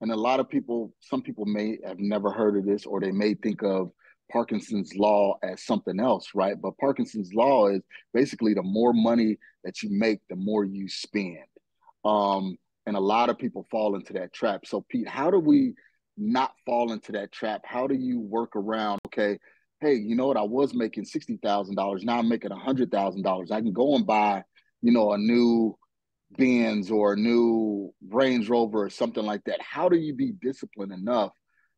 and a lot of people, some people may have never heard of this, or they may think of Parkinson's law as something else, right? But Parkinson's law is basically the more money that you make, the more you spend. And a lot of people fall into that trap. So, Pete, how do we not fall into that trap? How do you work around, okay, hey, you know what? I was making $60,000. Now I'm making $100,000. I can go and buy, a new Benz or a new Range Rover or something like that. How do you be disciplined enough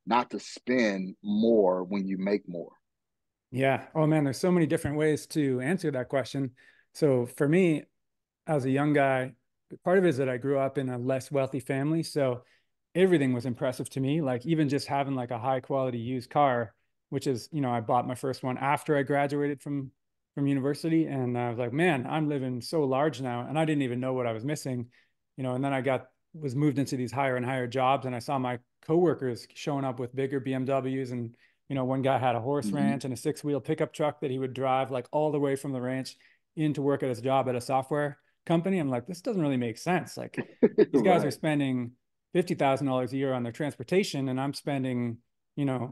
not to spend more when you make more? Yeah. Oh man, there's so many different ways to answer that question. So for me, as a young guy, part of it is that I grew up in a less wealthy family. So everything was impressive to me. Like even just having like a high quality used car, which is, I bought my first one after I graduated from university. And I was like, man, I'm living so large now. And I didn't even know what I was missing, and then was moved into these higher and higher jobs. And I saw my coworkers showing up with bigger BMWs. And, one guy had a horse Mm-hmm. ranch and a six-wheel pickup truck that he would drive like all the way from the ranch into work at his job at a software company. I'm like, this doesn't really make sense. Like these guys are Right. spending $50,000 a year on their transportation, and I'm spending,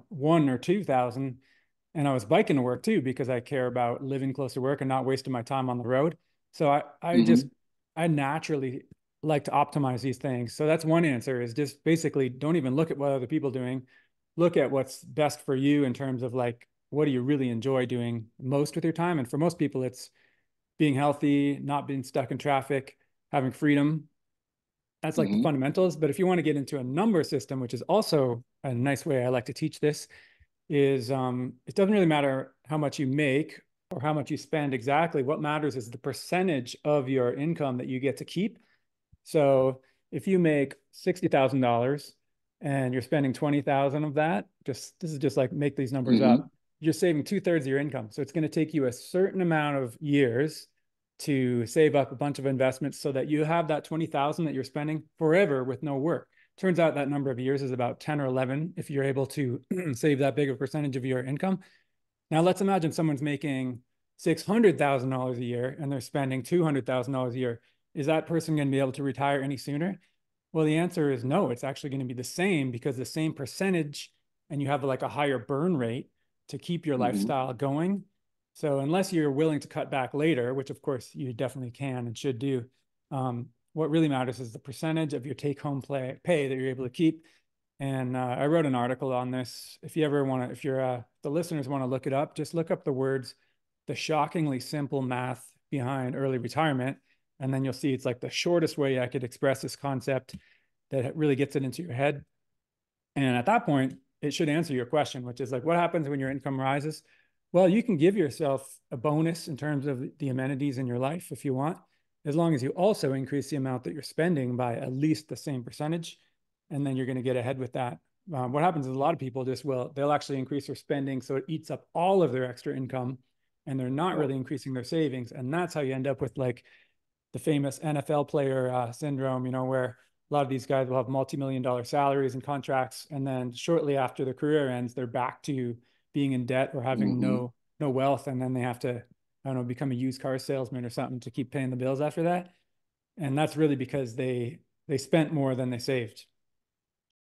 one or 2,000. And I was biking to work too because I care about living close to work and not wasting my time on the road. So Mm-hmm. I naturally like to optimize these things. So that's one answer, is just basically don't even look at what other people are doing. Look at what's best for you in terms of like, what do you really enjoy doing most with your time? And for most people, it's being healthy, not being stuck in traffic, having freedom. That's like the Mm-hmm. fundamentals. But if you want to get into a number system, which is also a nice way I like to teach this, is it doesn't really matter how much you make or how much you spend exactly. What matters is the percentage of your income that you get to keep. So if you make $60,000 and you're spending 20,000 of that, this is just like make these numbers Mm-hmm. up. You're saving 2/3 of your income. So it's going to take you a certain amount of years to save up a bunch of investments so that you have that 20,000 that you're spending forever with no work. Turns out that number of years is about 10 or 11 if you're able to save that big of a percentage of your income. Now let's imagine someone's making $600,000 a year and they're spending $200,000 a year. Is that person going to be able to retire any sooner? Well, the answer is no. It's actually going to be the same, because the same percentage, and you have like a higher burn rate to keep your Mm-hmm. lifestyle going. So unless you're willing to cut back later, which of course you definitely can and should do, what really matters is the percentage of your take-home pay that you're able to keep. And I wrote an article on this. If you ever want to, if you're the listeners want to look it up, just look up the words, the shockingly simple math behind early retirement. And then you'll see it's like the shortest way I could express this concept that really gets it into your head. And at that point, it should answer your question, which is like, what happens when your income rises? Well, you can give yourself a bonus in terms of the amenities in your life if you want, as long as you also increase the amount that you're spending by at least the same percentage. And then you're going to get ahead with that. What happens is a lot of people they'll actually increase their spending. So it eats up all of their extra income, and they're not Yep. really increasing their savings. And that's how you end up with like the famous NFL player syndrome, where a lot of these guys will have multi-million-dollar salaries and contracts, and then shortly after their career ends, they're back to being in debt or having Mm-hmm. no wealth, and then they have to, I don't know, become a used car salesman or something to keep paying the bills after that. And that's really because they spent more than they saved.